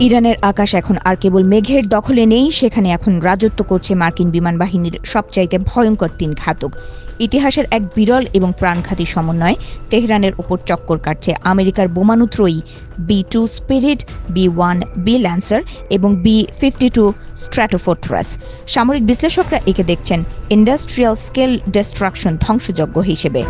ইরানের আকাশ এখন আর কেবল মেঘের দখলে নেই, সেখানে এখন রাজত্ব করছে মার্কিন বিমান বাহিনীর সবচাইতে ভয়ঙ্কর ৩ ঘাতক। ইতিহাসের এক বিরল এবং প্রাণঘাতী সমন্বয়ে তেহরানের ওপর চক্কর কাটছে আমেরিকার বোমানুত্রয়ী B-2 spirit, B-1 B Lancer এবং B-52 স্ট্র্যাটোফোর্ট্রাস। সামরিক বিশ্লেষকরা একে দেখছেন ইন্ডাস্ট্রিয়াল স্কেল ডিস্ট্রাকশন ধ্বংসযজ্ঞ হিসেবে।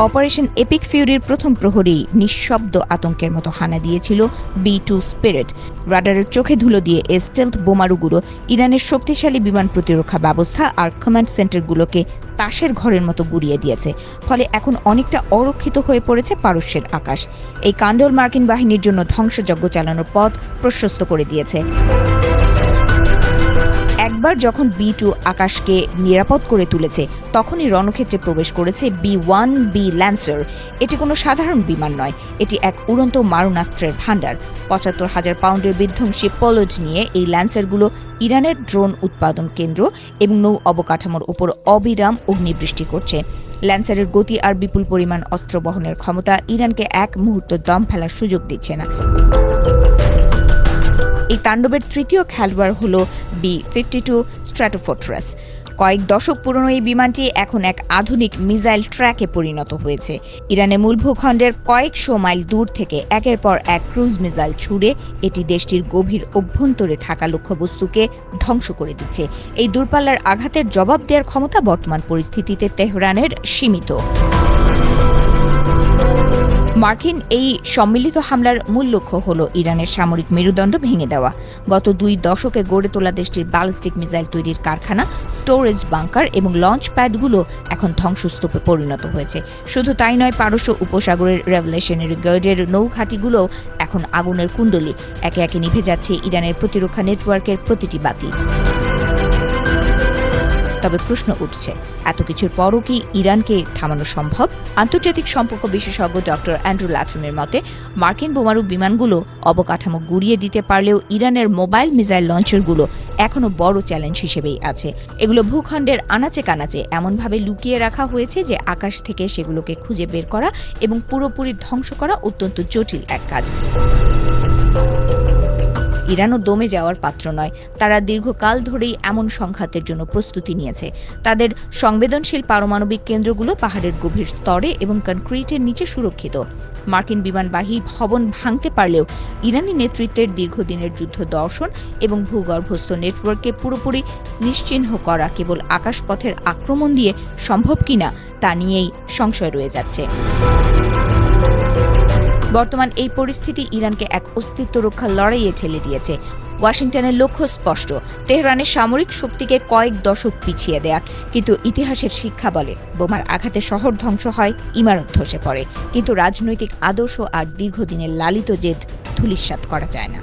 অপারেশন এপিক ফিউরির প্রথম প্রহরেই নিঃশব্দ আতঙ্কের মতো হানা দিয়েছিল B-2 স্পিরিট। রাডারের চোখে ধুলো দিয়ে এই স্টেলথ বোমারুগুলো ইরানের শক্তিশালী বিমান প্রতিরক্ষা ব্যবস্থা আর কমান্ড সেন্টারগুলোকে তাসের ঘরের মতো গুড়িয়ে দিয়েছে। ফলে এখন অনেকটা অরক্ষিত হয়ে পড়েছে পারস্যের আকাশ। এই কাণ্ডল মার্কিন বাহিনীর জন্য ধ্বংসযজ্ঞ চালানোর পথ প্রশস্ত করে দিয়েছে। একবার যখন B-2 আকাশকে নিরাপদ করে তুলেছে, তখনই রণক্ষেত্রে প্রবেশ করেছে B-1 বি ল্যান্সার। এটি কোনো সাধারণ বিমান নয়, এটি এক উড়ন্ত মারণাস্ত্রের ভাণ্ডার। ৭৫,০০০ পাউন্ডের বিধ্বংসী পলোড নিয়ে এই ল্যান্সারগুলো ইরানের ড্রোন উৎপাদন কেন্দ্র এবং নৌ অবকাঠামোর উপর অবিরাম অগ্নিবৃষ্টি করছে। ল্যান্সারের গতি আর বিপুল পরিমাণ অস্ত্র বহনের ক্ষমতা ইরানকে এক মুহূর্ত দম ফেলার সুযোগ দিচ্ছে না। এই তাণ্ডবের তৃতীয় খেলোয়াড় হল B-52 স্ট্র্যাটোফোর্ট্রাস। কয়েক দশক পুরনো এই বিমানটি এখন এক আধুনিক মিসাইল ট্র্যাকে পরিণত হয়েছে। ইরানের মূল ভূখণ্ডের কয়েকশো মাইল দূর থেকে একের পর এক ক্রুজ মিসাইল ছুড়ে এটি দেশটির গভীর অভ্যন্তরে থাকা লক্ষ্যবস্তুকে ধ্বংস করে দিচ্ছে। এই দূরপাল্লার আঘাতের জবাব দেওয়ার ক্ষমতা বর্তমান পরিস্থিতিতে তেহরানের সীমিত। মার্কিন এই সম্মিলিত হামলার মূল লক্ষ্য হল ইরানের সামরিক মেরুদণ্ড ভেঙে দেওয়া। গত 2 দশকে গড়ে তোলা দেশটির ব্যালিস্টিক মিসাইল তৈরির কারখানা, স্টোরেজ বাংকার এবং লঞ্চ প্যাডগুলো এখন ধ্বংসস্তূপে পরিণত হয়েছে। শুধু তাই নয়, পারস্য উপসাগরের রেভলিউশনারি গার্ডের নৌঘাঁটিগুলো এখন আগুনের কুণ্ডলী। একে একে নিভে যাচ্ছে ইরানের প্রতিরক্ষা নেটওয়ার্কের প্রতিটি বাতি। তবে প্রশ্ন উঠছে, এত কিছুর পরও কি ইরানকে থামানো সম্ভব? আন্তর্জাতিক সম্পর্ক বিশেষজ্ঞ ডক্টর অ্যান্ড্রু ল্যাথমের মতে, মার্কিন বোমারু বিমানগুলো অবকাঠামো গুড়িয়ে দিতে পারলেও ইরানের মোবাইল মিসাইল লঞ্চারগুলো এখনও বড় চ্যালেঞ্জ হিসেবেই আছে। এগুলো ভূখণ্ডের আনাচে কানাচে এমনভাবে লুকিয়ে রাখা হয়েছে যে আকাশ থেকে সেগুলোকে খুঁজে বের করা এবং পুরোপুরি ধ্বংস করা অত্যন্ত জটিল এক কাজ। ইরানও দমে যাওয়ার পাত্র নয়। তারা দীর্ঘকাল ধরেই এমন সংঘাতের জন্য প্রস্তুতি নিয়েছে। তাদের সংবেদনশীল পারমাণবিক কেন্দ্রগুলো পাহাড়ের গভীর স্তরে এবং কনক্রিটের নিচে সুরক্ষিত। মার্কিন বিমানবাহী ভবন ভাঙতে পারলেও ইরানি নেতৃত্বের দীর্ঘদিনের যুদ্ধ দর্শন এবং ভূগর্ভস্থ নেটওয়ার্ককে পুরোপুরি নিশ্চিহ্ন করা কেবল আকাশপথের আক্রমণ দিয়ে সম্ভব কিনা তা নিয়েই সংশয় রয়ে যাচ্ছে। বর্তমান এই পরিস্থিতি ইরানকে এক অস্তিত্ব রক্ষা লড়াইয়ে ঠেলে দিয়েছে। ওয়াশিংটনের লক্ষ্য স্পষ্ট, তেহরানের সামরিক শক্তিকে কয়েক দশক পিছিয়ে দেয়া। কিন্তু ইতিহাসের শিক্ষা বলে, বোমার আঘাতে শহর ধ্বংস হয়, ইমারত ধসে পড়ে, কিন্তু রাজনৈতিক আদর্শ আর দীর্ঘদিনের লালিত জেদ ধূলিসাৎ করা যায় না।